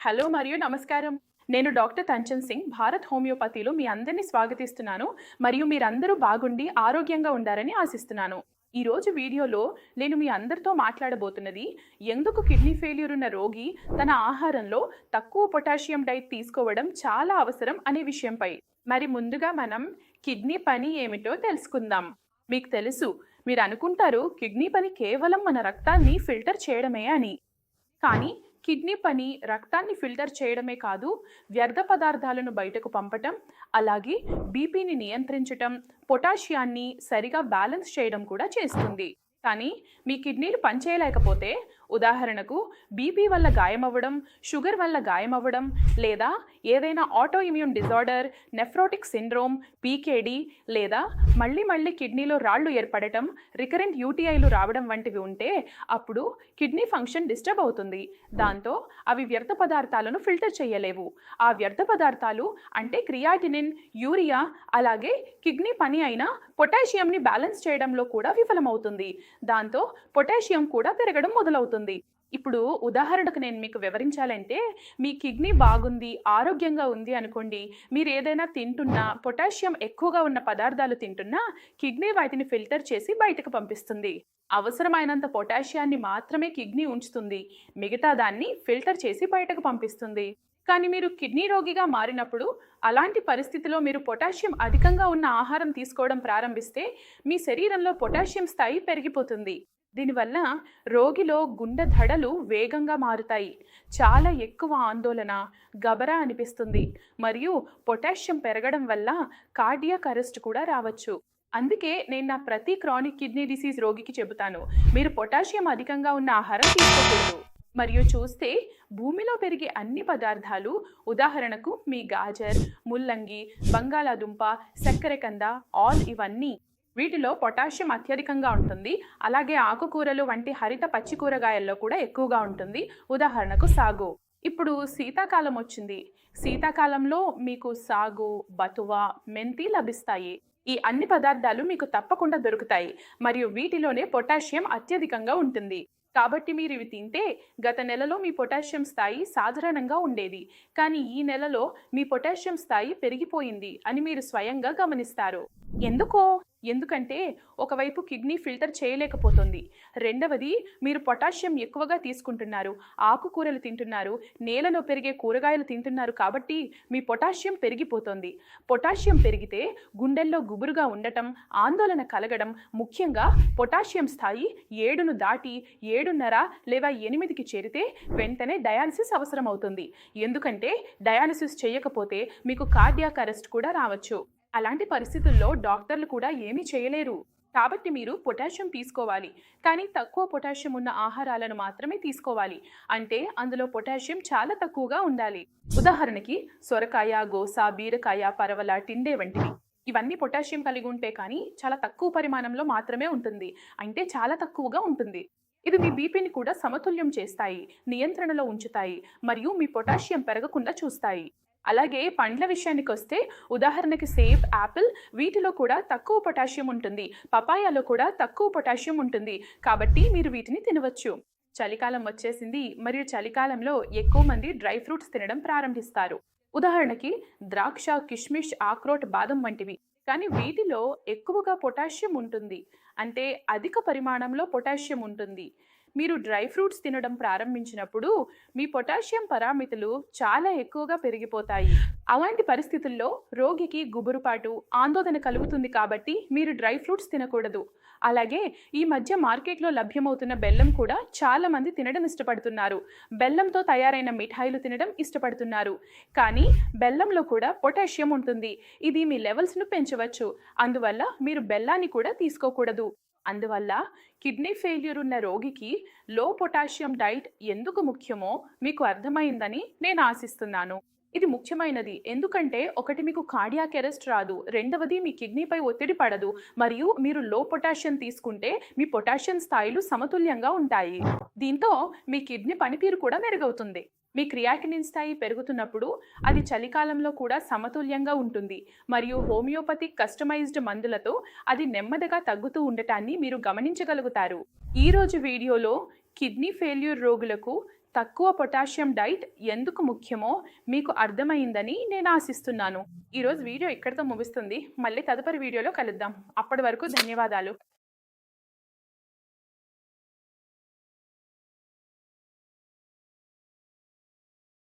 Hello మరియు నమస్కారం. నేను డాక్టర్ తంచన్ సింగ్, భారత్ హోమియోపతిలో మీ అందరిని స్వాగతిస్తున్నాను. మరియు మీరందరూ బాగుండి ఆరోగ్యంగా ఉండాలని ఆశిస్తున్నాను. ఈరోజు వీడియోలో నేను మీ అందరితో మాట్లాడబోతున్నది ఎందుకు కిడ్నీ ఫెయిల్యూర్ ఉన్న రోగి తన ఆహారంలో తక్కువ పొటాషియం డైట్ తీసుకోవడం చాలా అవసరం అనే విషయంపై. మరి ముందుగా మనం కిడ్నీ పని ఏమిటో తెలుసుకుందాం. మీకు తెలుసు, మీరు అనుకుంటారు కిడ్నీ పని కేవలం మన రక్తాన్ని ఫిల్టర్ చేయడమే అని. కానీ కిడ్నీ పని రక్తాన్ని ఫిల్టర్ చేయడమే కాదు, వ్యర్థ పదార్థాలను బయటకు పంపటం, అలాగే బీపీని నియంత్రించటం, పొటాషియాన్ని సరిగా బ్యాలెన్స్ చేయడం కూడా చేస్తుంది. కానీ మీ కిడ్నీలు పనిచేయలేకపోతే, ఉదాహరణకు బీపీ వల్ల గాయమవ్వడం, షుగర్ వల్ల గాయమవ్వడం, లేదా ఏదైనా autoimmune disorder, nephrotic syndrome, PKD, లేదా మళ్ళీ కిడ్నీలో రాళ్లు ఏర్పడటం, రికరెంట్ యూటీఐలు రావడం వంటివి ఉంటే అప్పుడు కిడ్నీ ఫంక్షన్ డిస్టర్బ్ అవుతుంది. దాంతో అవి వ్యర్థ పదార్థాలను ఫిల్టర్ చేయలేవు. ఆ వ్యర్థ పదార్థాలు అంటే క్రియాటినిన్, యూరియా, అలాగే కిడ్నీ పని అయిన పొటాషియంని బ్యాలెన్స్ చేయడంలో కూడా విఫలమవుతుంది. దాంతో పొటాషియం కూడా పెరగడం మొదలవుతుంది. ఇప్పుడు ఉదాహరణకు నేను మీకు వివరించాలంటే, మీ కిడ్నీ బాగుంది, ఆరోగ్యంగా ఉంది అనుకోండి. మీరు ఏదైనా తింటున్నా, పొటాషియం ఎక్కువగా ఉన్న పదార్థాలు తింటున్నా కిడ్నీ వాటిని ఫిల్టర్ చేసి బయటకు పంపిస్తుంది. అవసరమైనంత పొటాషియాన్ని మాత్రమే కిడ్నీ ఉంచుతుంది, మిగతా దాన్ని ఫిల్టర్ చేసి బయటకు పంపిస్తుంది. కానీ మీరు కిడ్నీ రోగిగా మారినప్పుడు, అలాంటి పరిస్థితిలో మీరు పొటాషియం అధికంగా ఉన్న ఆహారం తీసుకోవడం ప్రారంభిస్తే మీ శరీరంలో పొటాషియం స్థాయి పెరిగిపోతుంది. దీనివల్ల రోగిలో గుండె ధడలు వేగంగా మారుతాయి, చాలా ఎక్కువ ఆందోళన, గబరా అనిపిస్తుంది, మరియు పొటాషియం పెరగడం వల్ల కార్డియాక్ అరెస్ట్ కూడా రావచ్చు. అందుకే నేను నా ప్రతి క్రానిక్ కిడ్నీ డిసీజ్ రోగికి చెబుతాను, మీరు పొటాషియం అధికంగా ఉన్న ఆహారం తీసుకోకూడదు. మరియు చూస్తే భూమిలో పెరిగే అన్ని పదార్థాలు, ఉదాహరణకు మీ గాజర్, ముల్లంగి, బంగాళాదుంప, చక్కెరకంద, ఇవన్నీ, వీటిలో పొటాషియం అత్యధికంగా ఉంటుంది. అలాగే ఆకుకూరలు వంటి హరిత పచ్చి కూరగాయల్లో కూడా ఎక్కువగా ఉంటుంది. ఉదాహరణకు సాగు. ఇప్పుడు శీతాకాలం వచ్చింది. శీతాకాలంలో మీకు సాగు, బతువ, మెంతి లభిస్తాయి. ఈ అన్ని పదార్థాలు మీకు తప్పకుండా దొరుకుతాయి మరియు వీటిలోనే పొటాషియం అత్యధికంగా ఉంటుంది. కాబట్టి మీరు ఇవి తింటే గత నెలలో మీ పొటాషియం స్థాయి సాధారణంగా ఉండేది, కానీ ఈ నెలలో మీ పొటాషియం స్థాయి పెరిగిపోయింది అని మీరు స్వయంగా గమనిస్తారు. ఎందుకంటే ఒకవైపు కిడ్నీ ఫిల్టర్ చేయలేకపోతుంది, రెండవది మీరు పొటాషియం ఎక్కువగా తీసుకుంటున్నారు, ఆకుకూరలు తింటున్నారు, నేలలో పెరిగే కూరగాయలు తింటున్నారు. కాబట్టి మీ పొటాషియం పెరిగిపోతుంది. పొటాషియం పెరిగితే గుండెల్లో గుబురుగా ఉండటం, ఆందోళన కలగడం, ముఖ్యంగా పొటాషియం స్థాయి 7ను దాటి 7.5 లేదా 8కి చేరితే వెంటనే డయాలసిస్ అవసరం అవుతుంది. ఎందుకంటే డయాలసిస్ చేయకపోతే మీకు కార్డియాక్ అరెస్ట్ కూడా రావచ్చు. అలాంటి పరిస్థితుల్లో డాక్టర్లు కూడా ఏమీ చేయలేరు. కాబట్టి మీరు పొటాషియం తీసుకోవాలి, కానీ తక్కువ పొటాషియం ఉన్న ఆహారాలను మాత్రమే తీసుకోవాలి. అంటే అందులో పొటాషియం చాలా తక్కువగా ఉండాలి. ఉదాహరణకి సొరకాయ, గోస, బీరకాయ, పరవల, టిండే వంటివి. ఇవన్నీ పొటాషియం కలిగి ఉంటే కానీ చాలా తక్కువ పరిమాణంలో మాత్రమే ఉంటుంది, అంటే చాలా తక్కువగా ఉంటుంది. ఇది మీ బీపీని కూడా సమతుల్యం చేస్తాయి, నియంత్రణలో ఉంచుతాయి మరియు మీ పొటాషియం పెరగకుండా చూస్తాయి. అలాగే పండ్ల విషయానికి వస్తే, ఉదాహరణకి సేబ్, యాపిల్, వీటిలో కూడా తక్కువ పొటాషియం ఉంటుంది. పపాయాలో కూడా తక్కువ పొటాషియం ఉంటుంది. కాబట్టి మీరు వీటిని తినవచ్చు. చలికాలం వచ్చేసింది మరియు చలికాలంలో ఎక్కువ మంది డ్రై ఫ్రూట్స్ తినడం ప్రారంభిస్తారు. ఉదాహరణకి ద్రాక్ష, కిష్మిష్, ఆక్రోట్, బాదం వంటివి. కానీ వీటిలో ఎక్కువగా పొటాషియం ఉంటుంది, అంటే అధిక పరిమాణంలో పొటాషియం ఉంటుంది. మీరు డ్రై ఫ్రూట్స్ తినడం ప్రారంభించినప్పుడు మీ పొటాషియం పారామితులు చాలా ఎక్కువగా పెరిగిపోతాయి. అలాంటి పరిస్థితుల్లో రోగికి గుబురుపాటు, ఆందోళన కలుగుతుంది. కాబట్టి మీరు డ్రై ఫ్రూట్స్ తినకూడదు. అలాగే ఈ మధ్య మార్కెట్లో లభ్యమవుతున్న బెల్లం కూడా చాలా మంది తినడం ఇష్టపడుతున్నారు. బెల్లంతో తయారైన మిఠాయిలు తినడం ఇష్టపడుతున్నారు. కానీ బెల్లంలో కూడా పొటాషియం ఉంటుంది. ఇది మీ లెవెల్స్ను పెంచవచ్చు. అందువల్ల మీరు బెల్లాన్ని కూడా తీసుకోకూడదు. అందువల్ల కిడ్నీ ఫెయిల్యూర్ ఉన్న రోగికి లో పొటాషియం డైట్ ఎందుకు ముఖ్యమో మీకు అర్థమైందని నేను ఆశిస్తున్నాను. ఇది ముఖ్యమైనది, ఎందుకంటే ఒకటి, మీకు కార్డియాక్ అరెస్ట్ రాదు, రెండవది మీ కిడ్నీపై ఒత్తిడి పడదు, మరియు మీరు లో పొటాషియం తీసుకుంటే మీ పొటాషియం స్థాయిలు సమతుల్యంగా ఉంటాయి. దీంతో మీ కిడ్నీ పనితీరు కూడా మెరుగవుతుంది. మీ క్రియాటినిన్ స్థాయి పెరుగుతున్నప్పుడు అది చలికాలంలో కూడా సమతుల్యంగా ఉంటుంది మరియు హోమియోపతిక్ కస్టమైజ్డ్ మందులతో అది నెమ్మదిగా తగ్గుతూ ఉండటాన్ని మీరు గమనించగలుగుతారు. ఈరోజు వీడియోలో కిడ్నీ ఫెయిల్యూర్ రోగులకు తక్కువ పొటాషియం డైట్ ఎందుకు ముఖ్యమో మీకు అర్థమైందని నేను ఆశిస్తున్నాను. ఈరోజు వీడియో ఇక్కడితో ముగుస్తుంది. మళ్ళీ తదుపరి వీడియోలో కలుద్దాం. అప్పటి వరకు ధన్యవాదాలు.